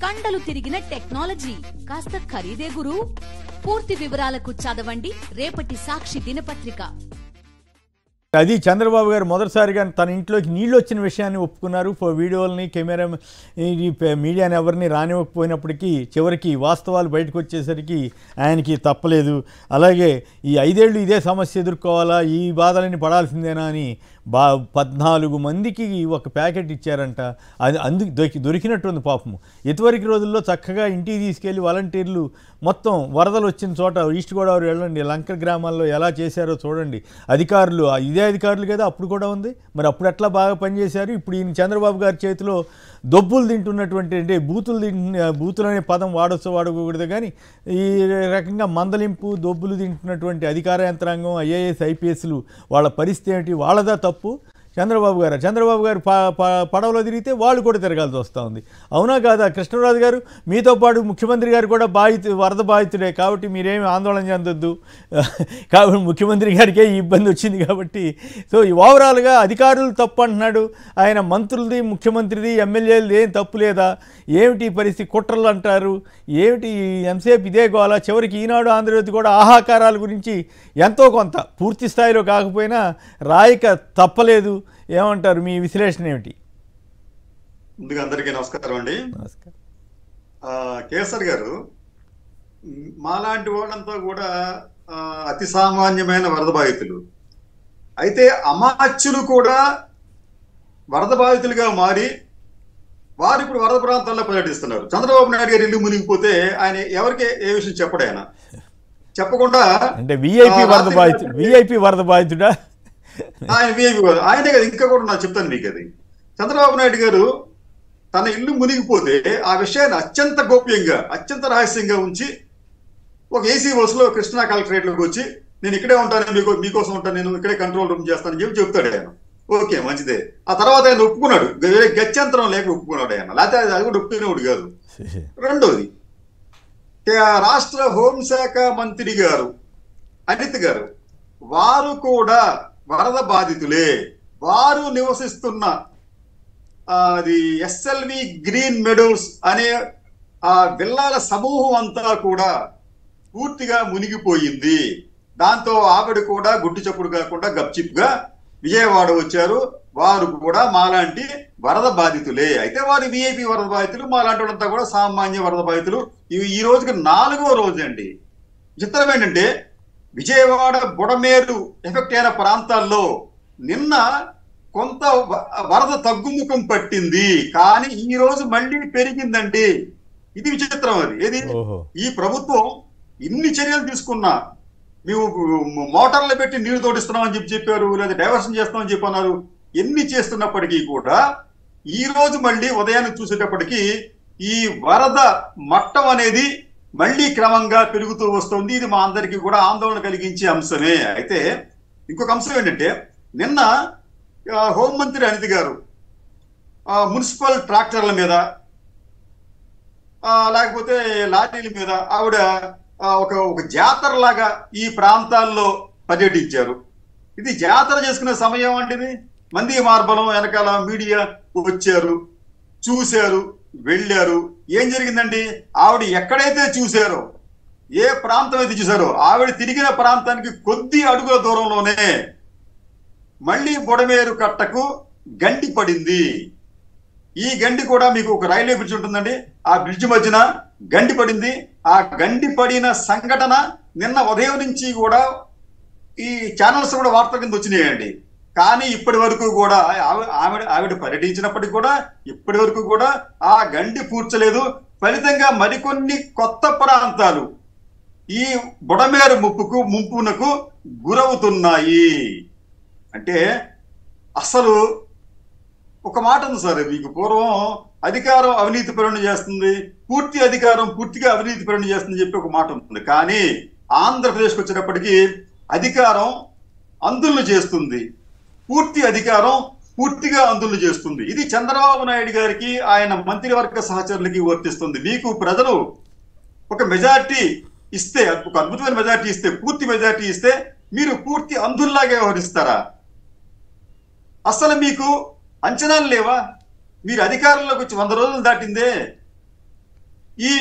కండలు తిరిగిన టెక్నాలజీ కాస్త ఖరీదే గురు. పూర్తి వివరాలకు చదవండి రేపటి సాక్షి దినపత్రిక. అది చంద్రబాబు గారు మొదటిసారిగా తన ఇంట్లోకి నీళ్ళు వచ్చిన విషయాన్ని ఒప్పుకున్నారు. వీడియోలని కెమెరా మీడియాని ఎవరిని రానివ్వకపోయినప్పటికీ చివరికి వాస్తవాలు బయటకు వచ్చేసరికి ఆయనకి తప్పలేదు. అలాగే ఈ 5 ఏళ్ళు ఇదే సమస్య ఎదుర్కోవాలా, ఈ బాధలని పడాల్సిందేనా అని 14 మందికి ఒక ప్యాకెట్ ఇచ్చారంట. అది దొరికినట్టుంది పాపము. ఇదివరకు రోజుల్లో చక్కగా ఇంటికి తీసుకెళ్ళి వాలంటీర్లు మొత్తం వరదలు వచ్చిన చోట ఈస్ట్ గోదావరి వెళ్ళండి, లంక గ్రామాల్లో ఎలా చేశారో చూడండి. అధికారులు ఇదే అధికారులు కదా అప్పుడు కూడా ఉంది, మరి అప్పుడు ఎట్లా బాగా పనిచేశారు. ఇప్పుడు ఈయన చంద్రబాబు గారి చేతిలో దొబ్బులు తింటున్నటువంటి, అంటే బూతులు అనే పదం వాడకూడదు కానీ ఈ రకంగా మందలింపు దొబ్బులు తింటున్నటువంటి అధికార యంత్రాంగం, ఐఏఎస్ ఐపీఎస్లు వాళ్ళ పరిస్థితి ఏమిటి? వాళ్ళదా తప్పు? చంద్రబాబు గారు పడవలో తిరిగితే వాళ్ళు కూడా తిరగాల్సి వస్తూ ఉంది. అవునా కాదా? కృష్ణరాజు గారు, మీతో పాటు ముఖ్యమంత్రి గారు కూడా వరద బాధితుడే కాబట్టి మీరేమి ఆందోళన చెందొద్దు. కాబట్టి ముఖ్యమంత్రి గారికే ఈ ఇబ్బంది వచ్చింది కాబట్టి. సో ఈ ఓవరాల్గా అధికారులు తప్పు అంటున్నాడు ఆయన, మంత్రులది ముఖ్యమంత్రిది ఎమ్మెల్యేలది ఏం తప్పు లేదా? ఏమిటి పరిస్థితి? కుట్రలు అంటారు ఏమిటి? ఎంతసేపు ఇదే గోల. చివరికి ఈనాడు ఆంధ్రజ్యోతి కూడా ఆహాకారాల గురించి ఎంతో కొంత పూర్తి స్థాయిలో కాకపోయినా రాయక తప్పలేదు. ఏమంటారు? మీ విశ్లేషణ ఏమిటి? ముందుగా అందరికీ నమస్కారం అండి. నమస్కారం. కేసర్ గారు, మాలాంటి వాళ్ళంతా కూడా అతి సామాన్యమైన వరద బాధితులు. అయితే అమాత్యులు కూడా వరద బాధితులుగా మారి వారు ఇప్పుడు వరద ప్రాంతాల్లో పర్యటిస్తున్నారు. చంద్రబాబు నాయుడు గారు ఇల్లు మునిగిపోతే ఆయన ఎవరికి ఏ విషయం చెప్పడు. ఆయన చెప్పకుండా అంటే విఐపి వరద బాధితుడా? ఆయనే కదా. ఇంకా కూడా నాకు చెప్తాను మీకు. అది చంద్రబాబు నాయుడు గారు తన ఇల్లు మునిగిపోతే ఆ విషయాన్ని అత్యంత గోప్యంగా, అత్యంత రహస్యంగా ఉంచి ఒక ఏసీ బస్సులో కృష్ణా కలెక్టరేట్లోకి వచ్చి నేను ఇక్కడే ఉంటాను, మీకోసం ఉంటాను, నేను ఇక్కడే కంట్రోల్ రూమ్ చేస్తానని చెప్పి చెప్తాడు ఆయన. ఓకే, మంచిదే. ఆ తర్వాత ఆయన ఒప్పుకున్నాడు, వేరే గత్యంతరం లేక ఒప్పుకున్నాడు ఆయన, లేకపోతే అది కూడా ఒప్పుకునేవాడు కాదు. రెండోది, రాష్ట్ర హోంశాఖ మంత్రి గారు అనిత్ గారు, వారు కూడా వరద బాధితులే. వారు నివసిస్తున్న అది ఎస్ఎల్వి గ్రీన్ మెడోస్ అనే ఆ విల్లాల సమూహం అంతా కూడా పూర్తిగా మునిగిపోయింది. దాంతో ఆవిడ కూడా గుట్టు చప్పుడు కాకుండా గప్చిప్గా విజయవాడ వచ్చారు. వారు కూడా మాలాంటి వరద బాధితులే. అయితే వారు విఐపి వరద బాధితులు, మాలాంటి వాళ్ళంతా కూడా సామాన్య వరద బాధితులు. ఈ రోజుకి 4వ రోజు అండి. చిత్రం ఏంటంటే, విజయవాడ బుడమేరు ఎఫెక్ట్ అయిన ప్రాంతాల్లో నిన్న కొంత వరద తగ్గుముఖం పట్టింది, కానీ ఈ రోజు మళ్ళీ పెరిగిందండి. ఇది విచిత్రం. అది ఏది, ఈ ప్రభుత్వం ఇన్ని చర్యలు తీసుకున్నా, మేము మోటార్లు పెట్టి నీళ్లు తోడిస్తున్నామని చెప్పారు, లేదా డైవర్షన్ చేస్తామని చెప్పి అన్నారు. ఎన్ని చేస్తున్నప్పటికీ కూడా ఈ రోజు మళ్ళీ ఉదయాన్ని చూసేటప్పటికీ ఈ వరద మట్టం అనేది మళ్ళీ క్రమంగా పెరుగుతూ వస్తుంది. ఇది మా అందరికీ కూడా ఆందోళన కలిగించే అంశమే. అయితే ఇంకొక అంశం ఏంటంటే, నిన్న హోంమంత్రి అనిత్ గారు మున్సిపల్ ట్రాక్టర్ల మీద లేకపోతే లారీల మీద ఆవిడ ఒక జాతర లాగా ఈ ప్రాంతాల్లో పర్యటించారు. ఇది జాతర చేసుకునే సమయం అంటే మంది మార్బలం వెనకాల మీడియా వచ్చారు, చూశారు, వెళ్ళారు. ఏం జరిగిందండి? ఆవిడ ఎక్కడైతే చూశారో, ఏ ప్రాంతం అయితే చూశారో, ఆవిడ తిరిగిన ప్రాంతానికి కొద్ది అడుగుల దూరంలోనే మళ్ళీ బుడమేరు కట్టకు గండి పడింది. ఈ గండి కూడా మీకు ఒక రైల్వే బ్రిడ్జ్ ఉంటుందండి, ఆ బ్రిడ్జ్ మధ్యన గండి పడింది. ఆ గండి పడిన సంఘటన నిన్న ఉదయం నుంచి కూడా ఈ ఛానల్స్ కూడా వార్త కింద వచ్చినాయండి. కానీ ఇప్పటి వరకు కూడా ఆవిడ పర్యటించినప్పటికీ కూడా ఇప్పటి వరకు కూడా ఆ గండి పూడ్చలేదు. ఫలితంగా మరికొన్ని కొత్త ప్రాంతాలు ఈ బుడమేరు ముంపునకు గురవుతున్నాయి. అంటే అసలు ఒక మాట ఉంది సార్, మీకు పూర్వం అధికారం అవినీతి పరుణ చేస్తుంది, పూర్తి అధికారం పూర్తిగా అవినీతి పరుణ చేస్తుంది చెప్పి ఒక మాట ఉంటుంది. కానీ ఆంధ్రప్రదేశ్కి వచ్చేటప్పటికీ అధికారం అందులను చేస్తుంది, పూర్తి అధికారం పూర్తిగా అందులు చేస్తుంది. ఇది చంద్రబాబు నాయుడు గారికి, ఆయన మంత్రివర్గ సహచరులకి వర్తిస్తుంది. మీకు ప్రజలు ఒక మెజార్టీ ఇస్తే, ఒక అద్భుతమైన మెజార్టీ ఇస్తే, పూర్తి మెజార్టీ ఇస్తే మీరు పూర్తి అందుల్లాగా వ్యవహరిస్తారా? అసలు మీకు అంచనాలు లేవా? మీరు అధికారంలోకి వచ్చి 100 రోజులు దాటిందే. ఈ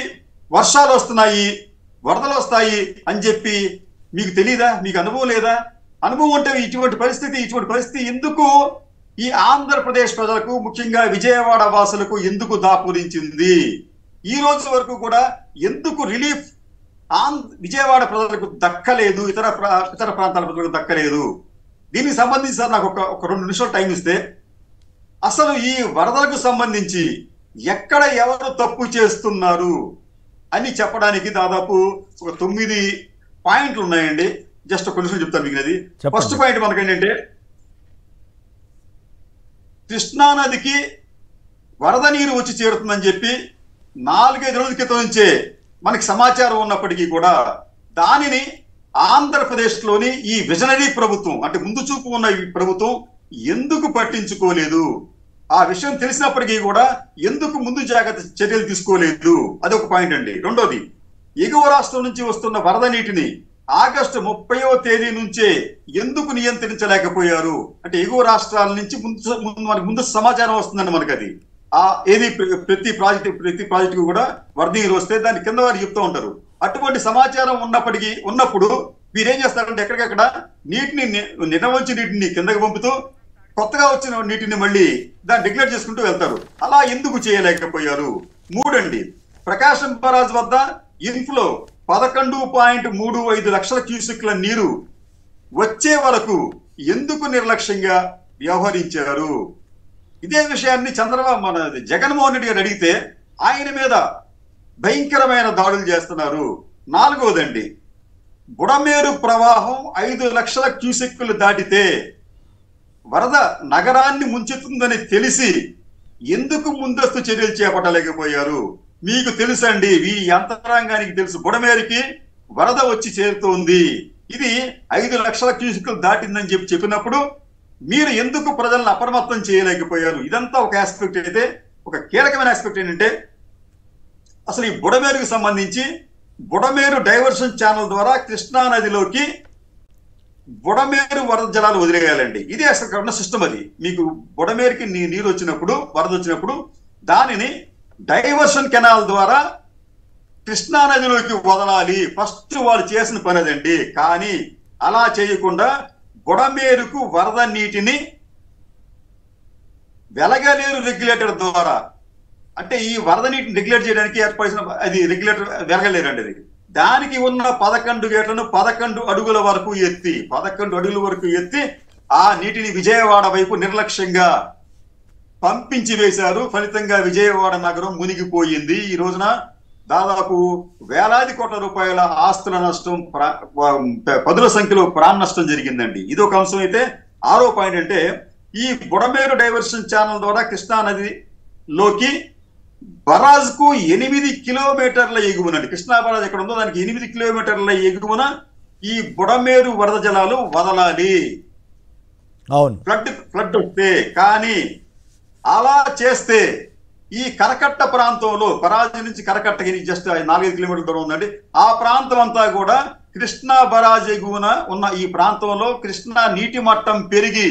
వర్షాలు వస్తున్నాయి, వరదలు వస్తాయి అని చెప్పి మీకు తెలీదా? మీకు అనుభవం లేదా? అనుభవం అంటే ఇటువంటి పరిస్థితి ఎందుకు ఈ ఆంధ్రప్రదేశ్ ప్రజలకు, ముఖ్యంగా విజయవాడ వాసులకు ఎందుకు దాపురించింది? ఈ రోజు వరకు కూడా ఎందుకు రిలీఫ్ విజయవాడ ప్రజలకు దక్కలేదు, ఇతర ప్రాంతాల ప్రజలకు దక్కలేదు? దీనికి సంబంధించి సార్ నాకు ఒక 2 నిమిషాలు టైం ఇస్తే, అసలు ఈ వరదలకు సంబంధించి ఎక్కడ ఎవరు తప్పు చేస్తున్నారు అని చెప్పడానికి దాదాపు ఒక 9 పాయింట్లు ఉన్నాయండి. జస్ట్ ఒక నిమిషం చెప్తాను మీకు. అది ఫస్ట్ పాయింట్ మనకి ఏంటంటే, కృష్ణానదికి వరద నీరు వచ్చి చేరుతుందని చెప్పి 4-5 రోజుల క్రితం నుంచే మనకి సమాచారం ఉన్నప్పటికీ కూడా దానిని ఆంధ్రప్రదేశ్లోని ఈ విజనరీ ప్రభుత్వం, అంటే ముందు చూపు ఉన్న ఈ ప్రభుత్వం ఎందుకు పట్టించుకోలేదు? ఆ విషయం తెలిసినప్పటికీ కూడా ఎందుకు ముందు జాగ్రత్త చర్యలు తీసుకోలేదు? అదొక పాయింట్ అండి. రెండోది, ఎగువ రాష్ట్రం నుంచి వస్తున్న వరద నీటిని ఆగస్టు 30వ తేదీ నుంచే ఎందుకు నియంత్రించలేకపోయారు? అంటే ఎగువ రాష్ట్రాల నుంచి ముందు సమాచారం వస్తుందండి మనకి. అది ఏది ప్రతి ప్రాజెక్టు కూడా వరద నీరు వస్తే దాని కింద వారు చెప్తూ ఉంటారు. అటువంటి సమాచారం ఉన్నప్పుడు వీరేం చేస్తారంటే ఎక్కడికక్కడ నీటిని నిలవంచి నీటిని కిందకి పంపుతూ కొత్తగా వచ్చిన నీటిని మళ్ళీ దాన్ని డిక్లేర్ చేసుకుంటూ వెళ్తారు. అలా ఎందుకు చేయలేకపోయారు? 3 అండి, ప్రకాశం బరాజ్ వద్ద ఇన్ఫ్లో 11.35 లక్షల క్యూసెక్ల నీరు వచ్చే వరకు ఎందుకు నిర్లక్ష్యంగా వ్యవహరించారు? ఇదే విషయాన్ని జగన్మోహన్ రెడ్డి గారు అడిగితే ఆయన మీద భయంకరమైన దాడులు చేస్తున్నారు. 4వదండి, బుడమేరు ప్రవాహం 5 లక్షల క్యూసెక్కులు దాటితే వరద నగరాన్ని ముంచెత్తుందని తెలిసి ఎందుకు ముందస్తు చర్యలు చేపట్టలేకపోయారు? మీకు తెలుసండి, ఈ యంత్రాంగానికి తెలుసు, బుడమేరుకి వరద వచ్చి చేరుతోంది, ఇది 5 లక్షల క్యూసెక్కులు దాటిందని చెప్పినప్పుడు మీరు ఎందుకు ప్రజలను అప్రమత్తం చేయలేకపోయారు? ఇదంతా ఒక ఆస్పెక్ట్ అయితే, ఒక కీలకమైన ఆస్పెక్ట్ ఏంటంటే, అసలు ఈ బుడమేరుకు సంబంధించి బుడమేరు డైవర్షన్ ఛానల్ ద్వారా కృష్ణా నదిలోకి బుడమేరు వరద జలాలు వదిలేయాలండి. ఇది అసలు ఉన్న సిస్టమ్. అది మీకు బుడమేరుకి నీరు వచ్చినప్పుడు, వరద వచ్చినప్పుడు దానిని డైవర్షన్ కెనాల్ ద్వారా కృష్ణా నదిలోకి వదలాలి. ఫస్ట్ వాళ్ళు చేసిన పని అదండి. కానీ అలా చేయకుండా బుడమేరుకు వరద నీటిని వెలగలేరు రెగ్యులేటర్ ద్వారా, అంటే ఈ వరద నీటిని రెగ్యులేట్ చేయడానికి ఏర్పడిన అది రెగ్యులేటర్ వెలగలేరు అండి. అది దానికి ఉన్న 11 గేట్లను 11 అడుగుల వరకు ఎత్తి 11 అడుగుల వరకు ఎత్తి ఆ నీటిని విజయవాడ వైపు నిర్లక్ష్యంగా పంపించి వేశారు. ఫలితంగా విజయవాడ నగరం మునిగిపోయింది. ఈ రోజున దాదాపు వేలాది కోట్ల రూపాయల ఆస్తుల నష్టం, పదుల సంఖ్యలో ప్రాణ నష్టం జరిగిందండి. ఇది ఒక అంశం అయితే. 6వ పాయింట్ అంటే, ఈ బుడమేరు డైవర్షన్ ఛానల్ ద్వారా కృష్ణా నదిలోకి బరాజ్ కు 8 కిలోమీటర్ల ఎగువనండి, కృష్ణా బరాజ్ ఎక్కడ ఉందో దానికి 8 కిలోమీటర్ల ఎగువన ఈ బుడమేరు వరద జలాలు వదలాలి ఫ్లడ్ వస్తే. కానీ అలా చేస్తే ఈ కరకట్ట ప్రాంతంలో, బరాజ్ నుంచి కరకట్టకి జస్ట్ 4-5 కిలోమీటర్ల దూరం ఉందండి, ఆ ప్రాంతం అంతా కూడా కృష్ణా బరాజ్ ఎగువన ఉన్న ఈ ప్రాంతంలో కృష్ణా నీటి మట్టం పెరిగి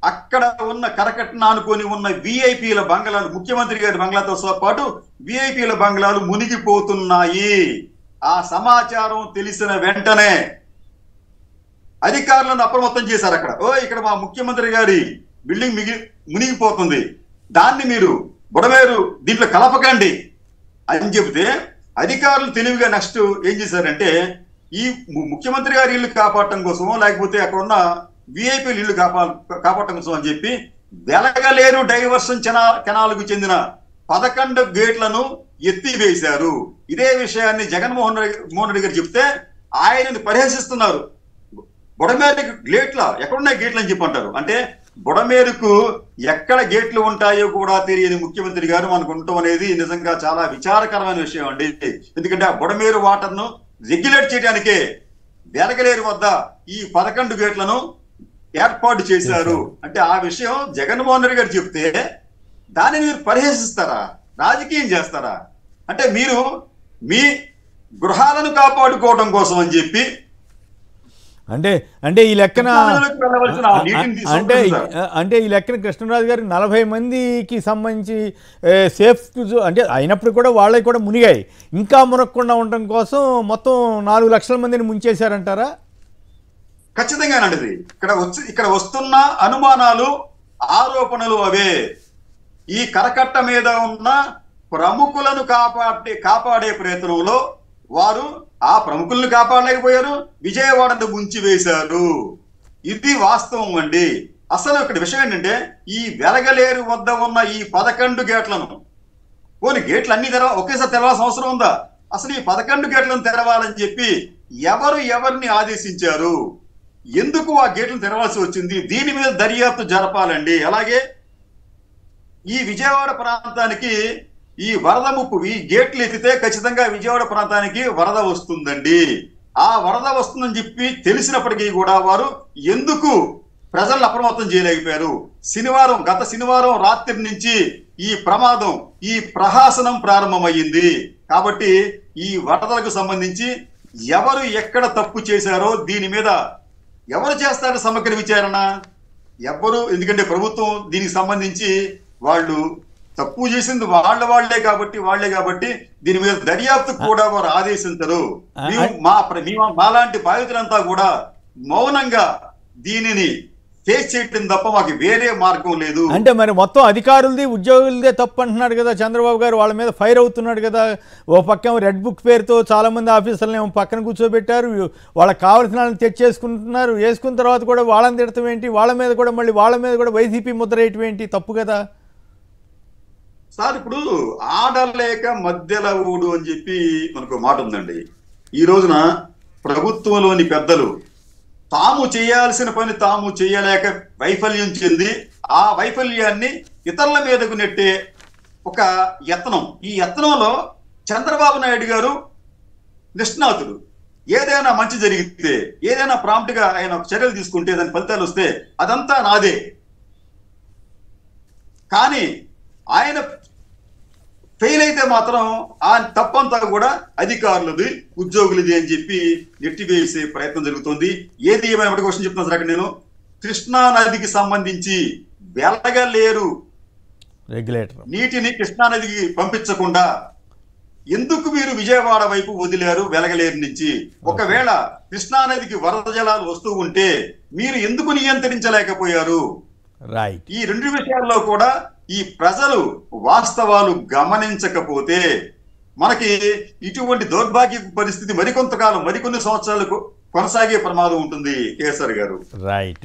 అక్కడ ఉన్న కరకట్టను ఆనుకొని ఉన్న విఐపీల బంగ్లాలు, ముఖ్యమంత్రి గారి బంగ్లాతో పాటు విఐపీల బంగ్లాలు మునిగిపోతున్నాయి. ఆ సమాచారం తెలిసిన వెంటనే అధికారులను అప్రమత్తం చేశారు. ఇక్కడ మా ముఖ్యమంత్రి గారి బిల్డింగ్ మునిగిపోతుంది, దాన్ని మీరు బుడమేరు దీంట్లో కలపకండి అని చెబితే అధికారులు తెలివిగా నెక్స్ట్ ఏం చేశారంటే, ఈ ముఖ్యమంత్రి గారి ఇల్లు కాపాడటం కోసమో లేకపోతే అక్కడ ఉన్న విఐపీలు ఇల్లు కాపాడటం కోసం అని చెప్పి వెలగలేరు డైవర్షన్ కెనాల్కు చెందిన 11 గేట్లను ఎత్తివేశారు. ఇదే విషయాన్ని జగన్మోహన్ రెడ్డి గారు చెప్తే ఆయనని పరిహసిస్తున్నారు. బుడమేరుకు ఎక్కడున్నాయి గేట్లు అని చెప్పి అంటారు. అంటే బుడమేరుకు ఎక్కడ గేట్లు ఉంటాయో కూడా తెలియని ముఖ్యమంత్రి గారు మనకు ఉండటం అనేది నిజంగా చాలా విచారకరమైన విషయం అండి. ఎందుకంటే ఆ బుడమేరు వాటర్ ను రెగ్యులేట్ చేయడానికే వెలగలేరు వద్ద ఈ 11 గేట్లను ఏర్పాటు చేశారు. అంటే ఆ విషయం జగన్మోహన్ రెడ్డి గారు చెప్తే దానిని మీరు పరిహసిస్తారా, రాజకీయం చేస్తారా? అంటే మీరు మీ గృహాలను కాపాడుకోవడం కోసం అని చెప్పి అంటే ఈ లెక్కన కృష్ణానదిలోకి వెళ్ళవలసిన ఆ నీటిని తీసుకొస్తుంది సార్. అంటే ఈ లెక్కన కృష్ణరాజు గారు 40 మందికి సంబంధించి సేఫ్ అంటే అయినప్పుడు కూడా వాళ్ళకి కూడా మునిగాయి, ఇంకా మునగకుండా ఉండడం కోసం మొత్తం 4 లక్షల మందిని ముంచేశారంటారా? ఖచ్చితంగానండి. ఇది ఇక్కడ వస్తున్న అనుమానాలు, ఆరోపణలు అవే. ఈ కరకట్ట మీద ఉన్న ప్రముఖులను కాపాడే ప్రయత్నంలో వారు ఆ ప్రముఖులను కాపాడలేకపోయారు, విజయవాడను ముంచివేశారు. ఇది వాస్తవం అండి. అసలు ఇక్కడ విషయం ఏంటంటే, ఈ వెలగలేరు వద్ద ఉన్న ఈ 11 గేట్లను, పోనీ గేట్లు అన్ని ఒకేసారి తెరవాల్సిన అవసరం ఉందా? అసలు ఈ 11 గేట్లను తెరవాలని చెప్పి ఎవరిని ఆదేశించారు? ఎందుకు ఆ గేట్లను తెరవాల్సి వచ్చింది? దీని మీద దర్యాప్తు జరపాలండి. అలాగే ఈ విజయవాడ ప్రాంతానికి ఈ వరద ముప్పు, ఈ గేట్లు ఎత్తితే ఖచ్చితంగా విజయవాడ ప్రాంతానికి వరద వస్తుందండి. ఆ వరద వస్తుందని చెప్పి తెలిసినప్పటికీ కూడా వారు ఎందుకు ప్రజలను అప్రమత్తం చేయలేకపోయారు? గత శనివారం రాత్రి నుంచి ఈ ప్రమాదం, ఈ ప్రహాసనం ప్రారంభమయ్యింది. కాబట్టి ఈ వరదలకు సంబంధించి ఎవరు ఎక్కడ తప్పు చేశారో దీని మీద ఎవరు చేస్తారు సమగ్ర విచారణ? ఎవరు? ఎందుకంటే ప్రభుత్వం దీనికి సంబంధించి వాళ్ళు తప్పు చేసింది వాళ్లే కాబట్టి దీని మీద దర్యాప్తు కూడా వారు ఆదేశించరు. మాలాంటి బాధితులంతా కూడా మౌనంగా దీనిని ఫేస్ చేయటం తప్ప మాకు వేరే మార్గం లేదు. అంటే మరి మొత్తం అధికారులది, ఉద్యోగులదే తప్పు అంటున్నాడు కదా చంద్రబాబు గారు, వాళ్ళ మీద ఫైర్ అవుతున్నాడు కదా. ఓ పక్క రెడ్ బుక్ పేరుతో చాలా మంది ఆఫీసర్లను ఏమో పక్కన కూర్చోబెట్టారు, వాళ్ళకి కావాల్సిన వాళ్ళని తెచ్చేసుకుంటున్నారు. వేసుకున్న తర్వాత కూడా వాళ్ళని తిడతాం ఏంటి? వాళ్ళ మీద కూడా వైసీపీ ముద్ర వేయటం ఏంటి? తప్పు కదా సార్. ఇప్పుడు ఆడలేక మధ్యల ఊడు అని చెప్పి మనకు మాట ఉందండి. ఈ రోజున ప్రభుత్వంలోని పెద్దలు తాము చేయాల్సిన పని తాము చేయలేక వైఫల్యం చెంది ఆ వైఫల్యాన్ని ఇతరుల మీదకు నెట్టే ఒక యత్నం. ఈ యత్నంలో చంద్రబాబు నాయుడు గారు నిష్ణాతుడు. ఏదైనా మంచి జరిగితే, ఏదైనా ప్రాంప్ట్ గా ఆయన చర్యలు తీసుకుంటే దాని ఫలితాలు వస్తే అదంతా నాదే. కానీ ఆయన ఫెయిల్ అయితే మాత్రం ఆ తప్పంతా కూడా అధికారులది, ఉద్యోగులది అని చెప్పి నెట్టివేసే ప్రయత్నం జరుగుతుంది. ఏది ఏమైనా ఒక క్వశ్చన్ చెప్తాను సార్. నేను కృష్ణా నదికి సంబంధించి వెలగలేరు రెగ్యులేటర్ నీటిని కృష్ణా నదికి పంపించకుండా ఎందుకు మీరు విజయవాడ వైపు వదిలేరు? వెలగలేరు నుంచి ఒకవేళ కృష్ణా నదికి వరద జలాలు వస్తూ ఉంటే మీరు ఎందుకు నియంత్రించలేకపోయారు? రైట్. ఈ 2 విషయాల్లో కూడా ఈ ప్రజలు వాస్తవాలు గమనించకపోతే మనకి ఇటువంటి దౌర్భాగ్య పరిస్థితి మరికొంతకాలం, మరికొన్ని సంవత్సరాలకు కొనసాగే ప్రమాదం ఉంటుంది కేసర్ గారు. రైట్.